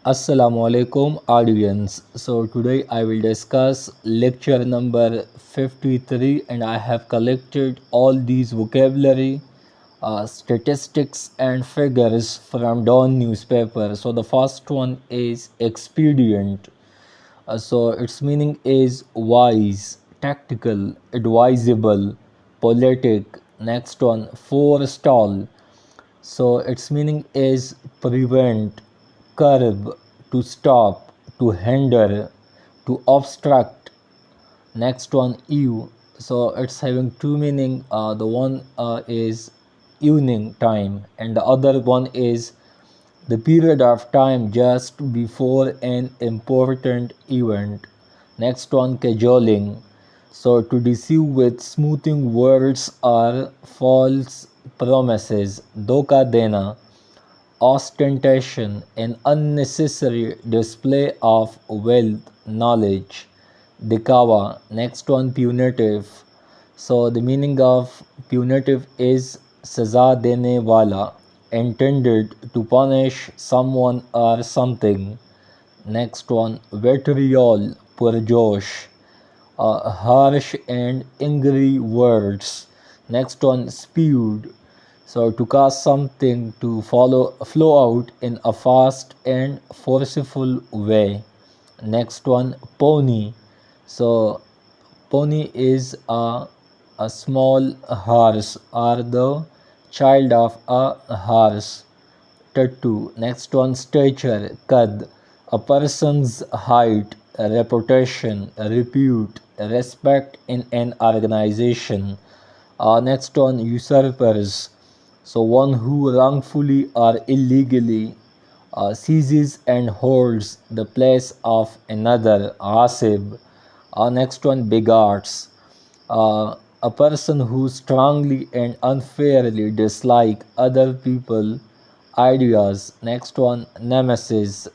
Assalamu alaikum audience. So today I will discuss lecture number 53 and I have collected all these vocabulary, statistics and figures from Dawn newspaper. So the first one is expedient. So its meaning is wise, tactical, advisable, politic. Next one, forestall. So its meaning is prevent, curb, to stop, to hinder, to obstruct. Next one, ewe. So it's having two meaning. The one is evening time, and the other one is the period of time just before an important event. Next one, cajoling. So to deceive with smoothing words or false promises. Doka dena. Ostentation, an unnecessary display of wealth, knowledge. Dikawa. Next one, punitive. So the meaning of punitive is saza dene wala, intended to punish someone or something. Next one, vitriol, purjosh, harsh and angry words. Next one, spewed. So to cause something to flow out in a fast and forceful way. Next one, pony. So pony is a small horse or the child of a horse. Tattoo. Next one, stature, kad, a person's height, reputation, repute, respect in an organization. Next one, usurpers. So one who wrongfully or illegally seizes and holds the place of another. Asib. Next one, begots. A person who strongly and unfairly dislike other people ideas. Next one, nemesis.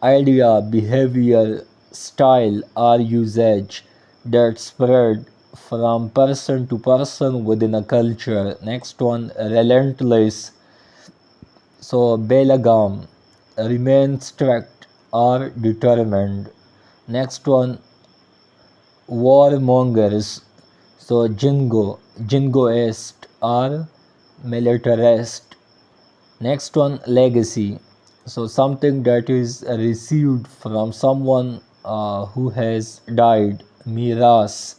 Idea, behavior, style or usage that spread from person to person within a culture. Next one, relentless. So belagam, remain strict or determined. Next one, warmongers. So jingoist or militarist. Next one, legacy. So something that is received from someone who has died. Miras,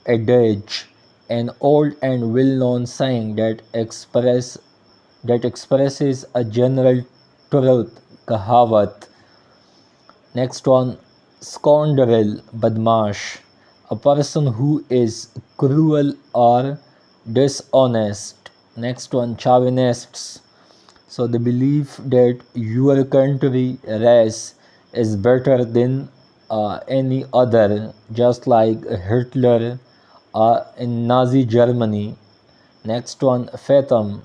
adage, an old and well-known saying that expresses a general truth. Kahavat. Next one, scoundrel, badmash, a person who is cruel or dishonest. Next one, chauvinists. So the belief that your country race is better than any other, just like Hitler in Nazi Germany. Next one, fathom,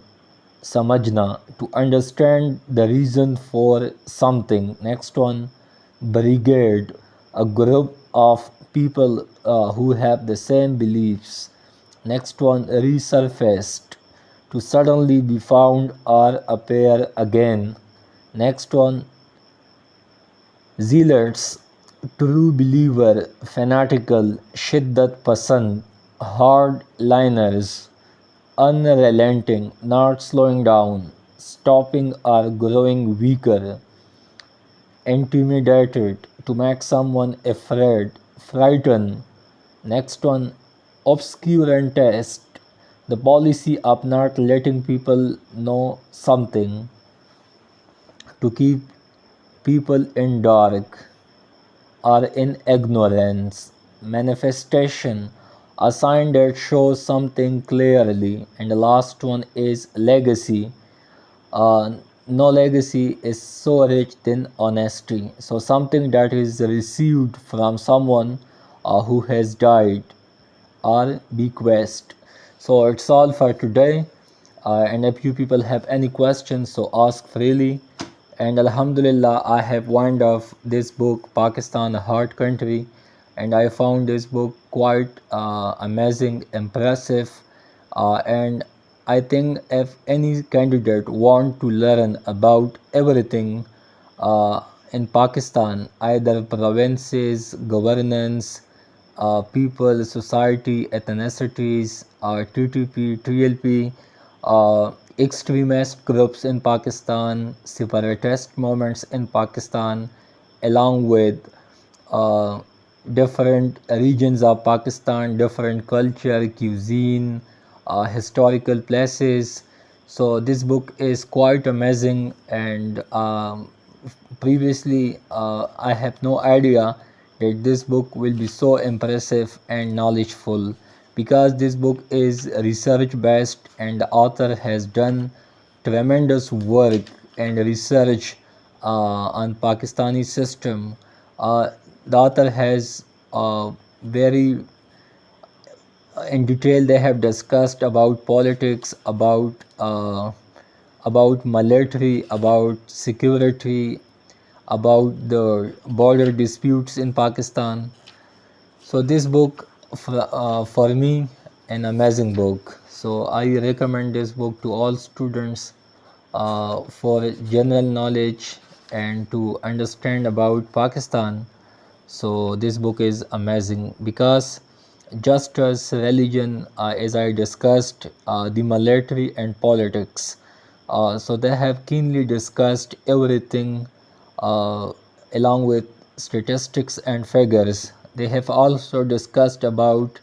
samajna, to understand the reason for something. Next one, brigade, a group of people who have the same beliefs. Next one, resurfaced, to suddenly be found or appear again. Next one, zealots, true believer, fanatical, shiddat pasand, hardliners, unrelenting, not slowing down, stopping or growing weaker, intimidated, to make someone afraid, frightened. Next one, obscurantist, the policy of not letting people know something, to keep people in dark or in ignorance. Manifestation, a sign that shows something clearly. And the last one is legacy. No legacy is so rich than honesty. So something that is received from someone who has died or bequest. So it's all for today. And if you people have any questions, so ask freely. And Alhamdulillah, I have wound up this book, Pakistan, a Hard Country, and I found this book quite amazing, impressive, and I think if any candidate want to learn about everything uh, in Pakistan, either provinces, governance, people, society, ethnicities, TTP, TLP, extremist groups in Pakistan, separatist movements in Pakistan, along with uh, different regions of Pakistan, different culture, cuisine, historical places. So this book is quite amazing, and previously I have no idea that this book will be so impressive and knowledgeful, because this book is research based and the author has done tremendous work and research on Pakistani system. Uh, the author has very in detail they have discussed about politics, about military, about security, about the border disputes in Pakistan. So this book for me an amazing book. So I recommend this book to all students for general knowledge and to understand about Pakistan. So this book is amazing because just as religion, as I discussed, the military and politics. So they have keenly discussed everything uh, along with statistics and figures. They have also discussed about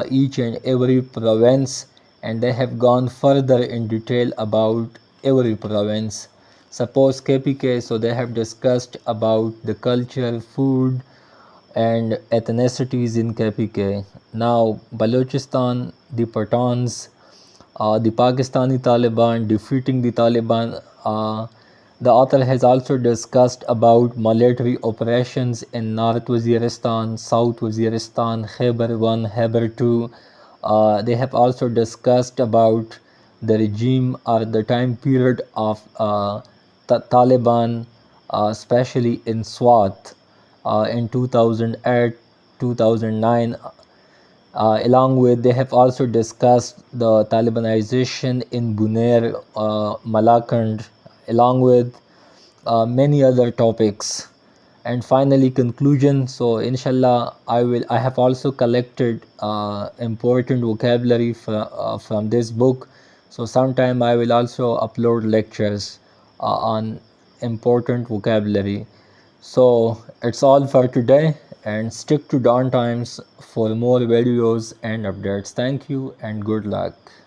each and every province, and they have gone further in detail about every province. Suppose KPK, so they have discussed about the culture, food, and ethnicities in KPK. Now, Balochistan, the Pathans, the Pakistani Taliban defeating the Taliban. The author has also discussed about military operations in North Waziristan, South Waziristan, Khyber 1, Khyber 2. They have also discussed about the regime or the time period of Taliban, especially in Swat in 2008, 2009. Along with, they have also discussed the Talibanization in Bunair, Malakand, along with many other topics. And finally, conclusion. So, inshallah, I have also collected important vocabulary from this book. So, sometime I will also upload lectures on important vocabulary. So it's all for today, and stick to Dawn Times for more videos and updates. Thank you and good luck.